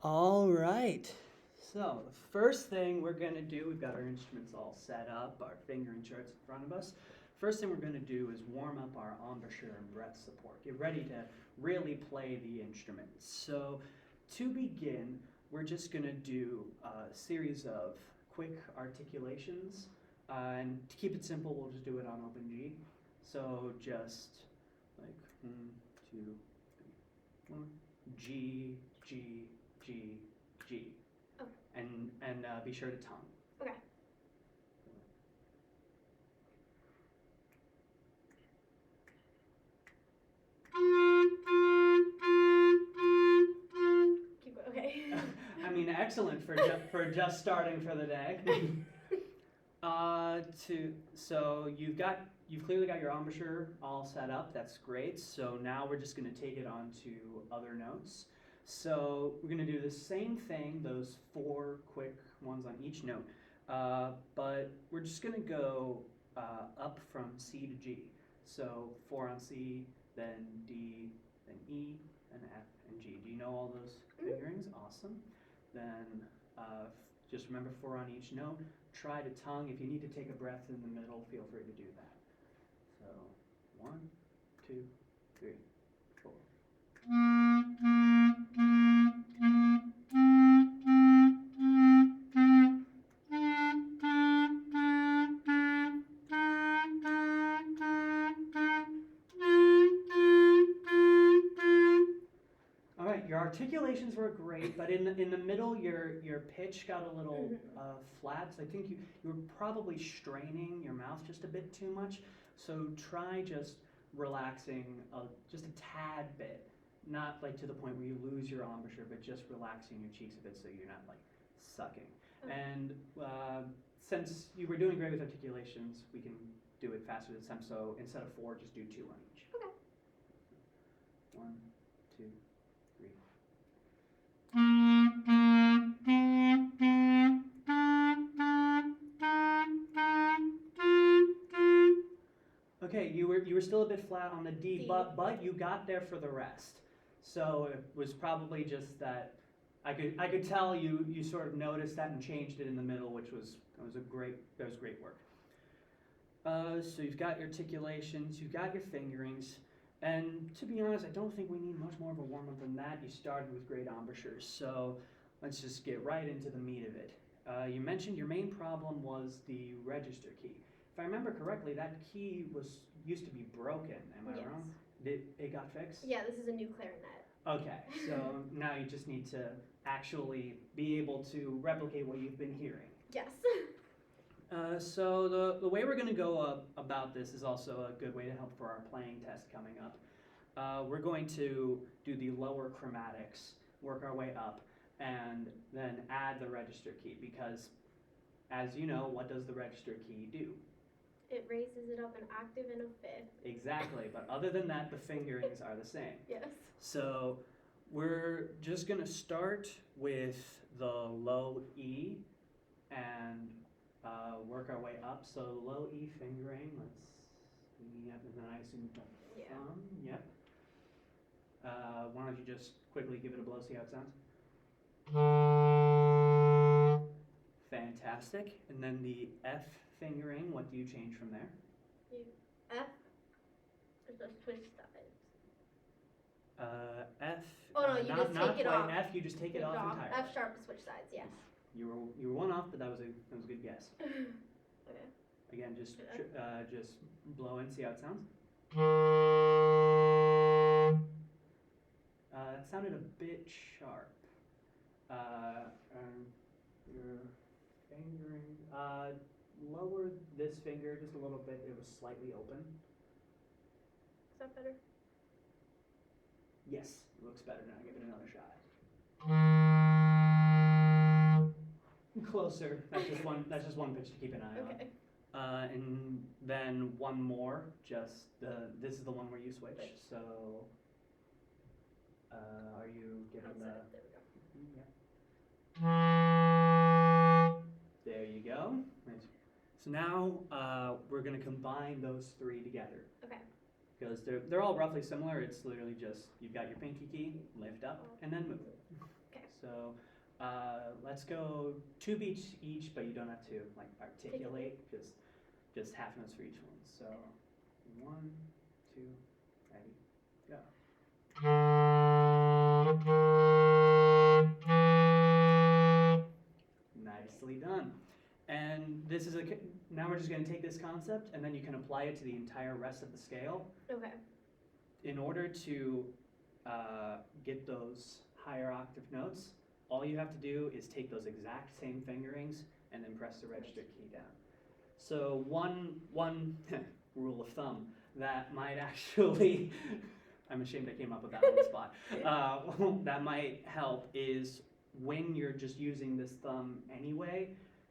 All right. So the first thing we're going to do, we've got our instruments all set up, our fingering charts in front of us. First thing we're going to do is warm up our embouchure and breath support. Get ready to really play the instrument. So to begin, we're just going to do a series of quick articulations. And to keep it simple, we'll just do it on open G. So just like 1, 2, 3, 1, G, G, G, G. Okay. And be sure to tongue. Okay. Keep going. Okay. I mean, excellent for just starting for the day. So you've clearly got your embouchure all set up. That's great. So now we're just going to take it on to other notes. So we're going to do the same thing, those 4 quick ones on each note, but we're just going to go up from C to G. So 4 on C, then D, then E, and F, and G. Do you know all those fingerings? Awesome. Then just remember 4 on each note. Try to tongue. If you need to take a breath in the middle, feel free to do that. So 1, 2, 3, 4. All right, your articulations were great, but in the middle, your pitch got a little flat. So I think you were probably straining your mouth just a bit too much. So try just relaxing just a tad bit, not like to the point where you lose your embouchure, but just relaxing your cheeks a bit so you're not like sucking. Okay. And since you were doing great with articulations, we can do it faster this time. So instead of 4, just do 2 on each. Okay. 1, 2, 3. Okay, you were still a bit flat on the D, D. but you got there for the rest. So it was probably just that I could tell you sort of noticed that and changed it in the middle, which was great work. So you've got your articulations, you've got your fingerings, and to be honest, I don't think we need much more of a warm up than that. You started with great embouchures, so let's just get right into the meat of it. You mentioned your main problem was the register key. If I remember correctly, that key used to be broken. Am I Yes. wrong? It got fixed? Yeah, this is a new clarinet. Okay, so now you just need to actually be able to replicate what you've been hearing. Yes. So the way we're going to go about this is also a good way to help for our playing test coming up. We're going to do the lower chromatics, work our way up, and then add the register key because, as you know, what does the register key do? It raises it up an octave and a fifth. Exactly, but other than that, the fingerings are the same. Yes. So we're just going to start with the low E and work our way up. So low E fingering, and then I assume you've got the thumb. Yep. Why don't you just quickly give it a blow, see how it sounds? Fantastic. And then the F fingering, what do you change from there? F is a switch sides. F. Oh no, you just take it off. F, you just take it off entirely. F sharp is switch sides, yes. You were 1 off, but that was a good guess. Okay. Again, just blow in, see how it sounds. It sounded a bit sharp. Your fingering, lower this finger just a little bit. It was slightly open. Is that better? Yes, it looks better now. Give it another shot. Closer. That's just one pitch to keep an eye on. Okay. And then one more. This is the one where you switch. So, are you getting Outside. the? There we go. Yeah. There you go. Nice. So now we're going to combine those 3 together. Okay. Because they're all roughly similar. It's literally just you've got your pinky key, lift up, and then move. Okay. So Let's go 2 beats each, but you don't have to like articulate. Just half notes for each one. So 1, 2, ready, go. Nicely done. And this is now we're just going to take this concept and then you can apply it to the entire rest of the scale. Okay. In order to get those higher octave notes, all you have to do is take those exact same fingerings and then press the register key down. So one rule of thumb that might actually, I'm ashamed I came up with that on the spot, that might help is when you're just using this thumb anyway,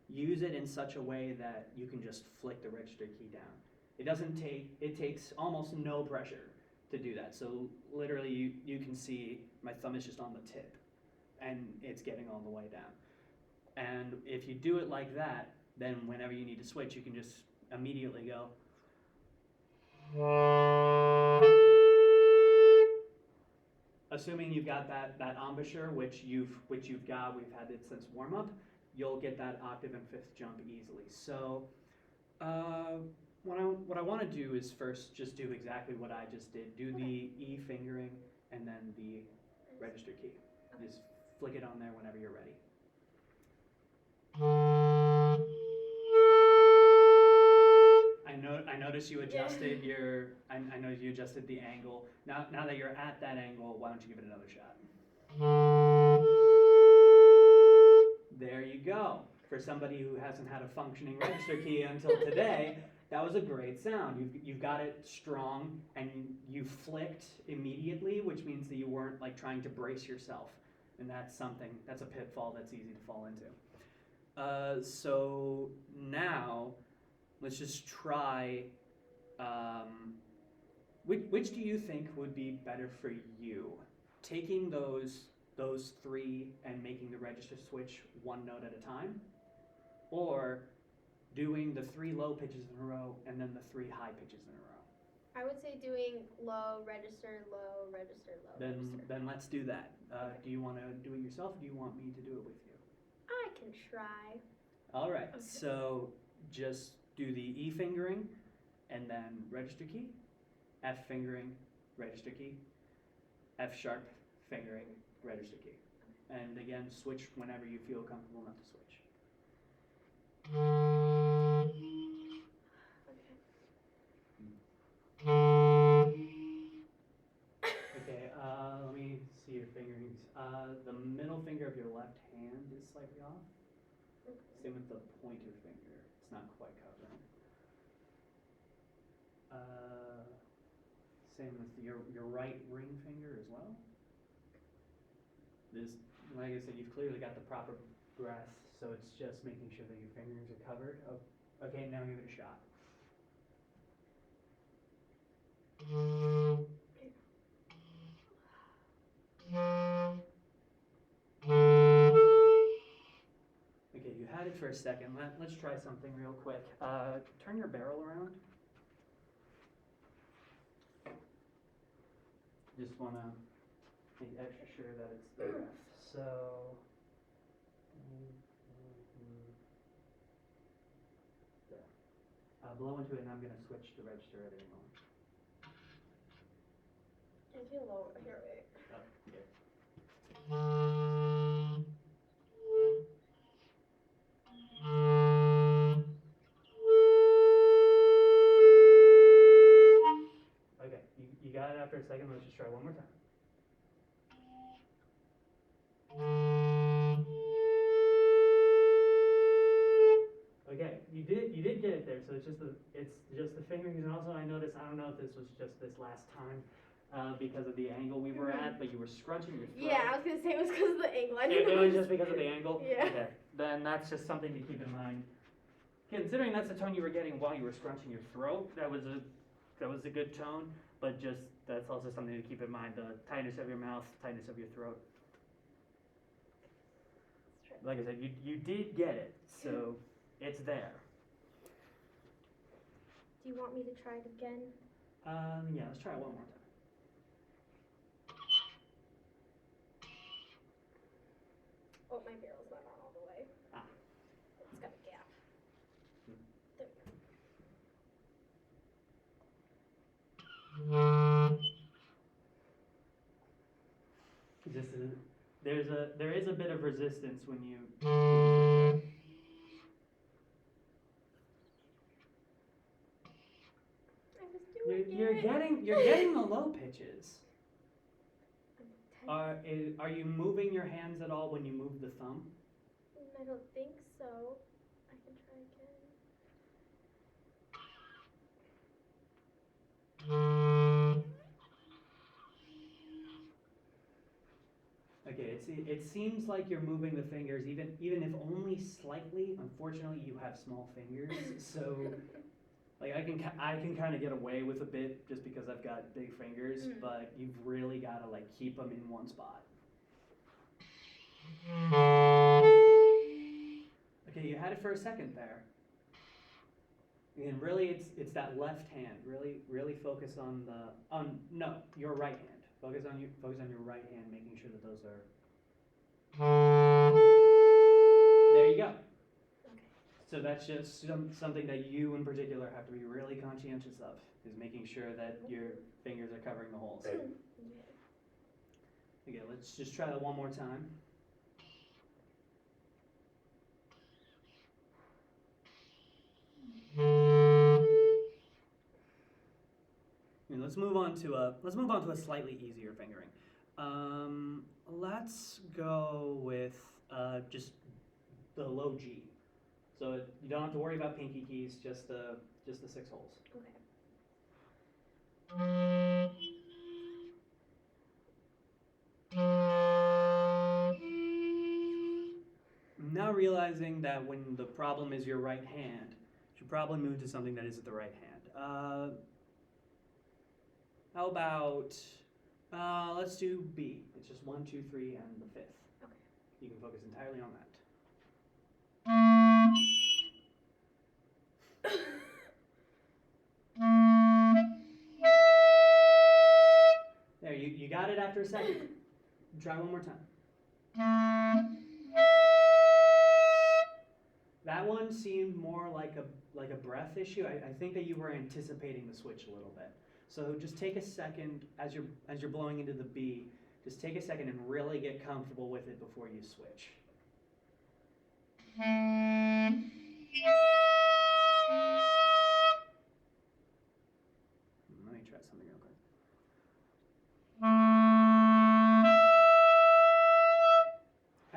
use it in such a way that you can just flick the register key down. It takes almost no pressure to do that. So literally you can see my thumb is just on the tip and it's getting all the way down. And if you do it like that, then whenever you need to switch, you can just immediately go. Assuming you've got that embouchure, which you've got, we've had it since warm up, you'll get that octave and fifth jump easily. So what I want to do is first just do exactly what I just did. Do the E fingering and then the register key. Just flick it on there whenever you're ready. I noticed you adjusted your. I know you adjusted the angle. Now that you're at that angle, why don't you give it another shot? There you go. For somebody who hasn't had a functioning register key until today, that was a great sound. You've got it strong and you flicked immediately, which means that you weren't like trying to brace yourself, and that's a pitfall that's easy to fall into. So now. Let's just try, which do you think would be better for you? Taking those 3 and making the register switch 1 note at a time? Or doing the 3 low pitches in a row and then the 3 high pitches in a row? I would say doing low, register, low, register, low, register. Then let's do that. Okay. Do you want to do it yourself or do you want me to do it with you? I can try. All right, Okay. so just do the E fingering and then register key, F fingering, register key, F sharp fingering, register key. And again, switch whenever you feel comfortable enough to switch. Okay, let me see your fingerings. The middle finger of your left hand is slightly off. Same with the pointer finger. It's not quite covering. Same with your right ring finger as well. This, like I said, you've clearly got the proper breath, so it's just making sure that your fingerings are covered. Oh, okay, now give it a shot. Okay, you had it for a second. Let's try something real quick. Turn your barrel around. Just want to make extra sure that it's there. So, there. Blow into it, and I'm going to switch the register at any moment. I feel low here, wait. Okay. Okay, you got it after a second. Let's just try one more time. Okay, you did get it there. So it's just the fingerings, and also I noticed, I don't know if this was just this last time because of the angle we were at, but you were scrunching your throat. Yeah, I was gonna say it was because of the angle. I It didn't know. was just because of the angle? Yeah. Okay, then that's just something to keep in mind. Considering that's the tone you were getting while you were scrunching your throat, that was a good tone, but just that's also something to keep in mind, the tightness of your mouth, tightness of your throat. Like I said, you did get it, so it's there. Do you want me to try it again? Yeah, let's try it one more time. Oh, my barrel's not on all the way. Ah. It's got a gap. Hmm. There we go. Just there is a bit of resistance when you. I was doing You're getting the low pitches. I'm Are you moving your hands at all when you move the thumb? I don't think so. I can try again. Okay, it seems like you're moving the fingers, even if only slightly. Unfortunately, you have small fingers, so like I can kind of get away with a bit just because I've got big fingers, but you've really got to like keep them in one spot. Okay, you had it for a second there. And really, it's that left hand. Really focus on your right hand. Focus on your right hand, making sure that those are. There you go. Okay. So that's just something that you in particular have to be really conscientious of, is making sure that your fingers are covering the holes. Okay, let's just try that one more time. And let's move on to a slightly easier fingering. Let's go with just the low G. So you don't have to worry about pinky keys, just the 6 holes. Okay. Now realizing that when the problem is your right hand, you should probably move to something that isn't the right hand. How about let's do B. It's just 1, 2, 3, and the 5th. Okay. You can focus entirely on that. There, you got it after a second. Try one more time. That one seemed more like a breath issue. I think that you were anticipating the switch a little bit. So just take a second as you're blowing into the B. Just take a second and really get comfortable with it before you switch. Let me try something real quick.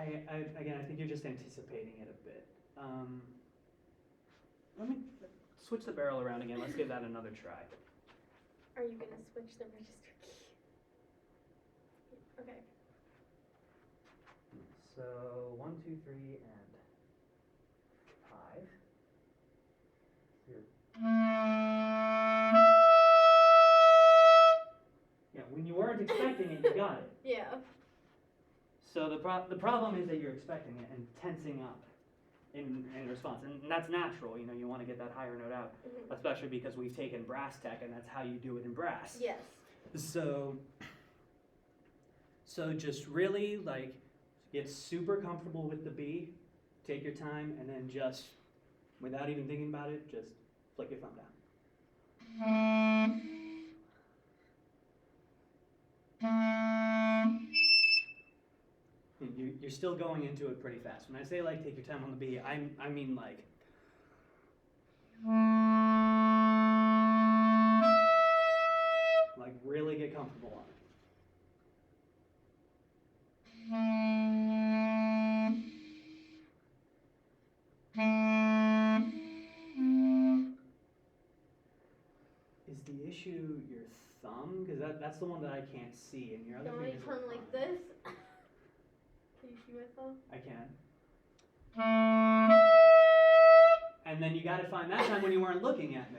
I think you're just anticipating it a bit. Let me switch the barrel around again. Let's give that another try. Are you going to switch the register key? Okay. So 1, 2, 3, and 5. Here. Yeah, when you weren't expecting it, you got it. Yeah. So the problem is that you're expecting it and tensing up in response, and that's natural. You know, you want to get that higher note out, especially because we've taken brass tech, and that's how you do it in brass. Yes. So just really like get super comfortable with the B, take your time, and then just, without even thinking about it, just flick your thumb down. You're still going into it pretty fast. When I say like take your time on the B, I mean like. Like really get comfortable on it. Is the issue your thumb? Because that's the one that I can't see, and your other Don't I fingers turn are like fine. this? Can you see my thumb? I can. And then you got it fine that time when you weren't looking at me.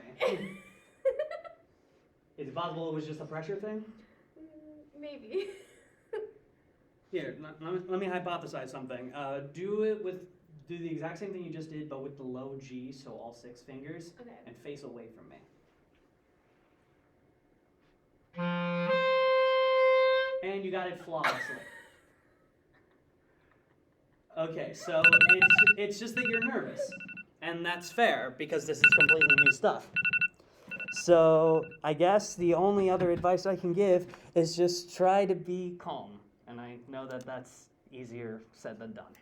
Is it possible it was just a pressure thing? Maybe. Here, let me hypothesize something. Do the exact same thing you just did, but with the low G, so all 6 fingers, Okay. and face away from me. And you got it flawlessly. Okay, so it's just that you're nervous, and that's fair because this is completely new stuff. So I guess the only other advice I can give is just try to be calm, and I know that that's easier said than done.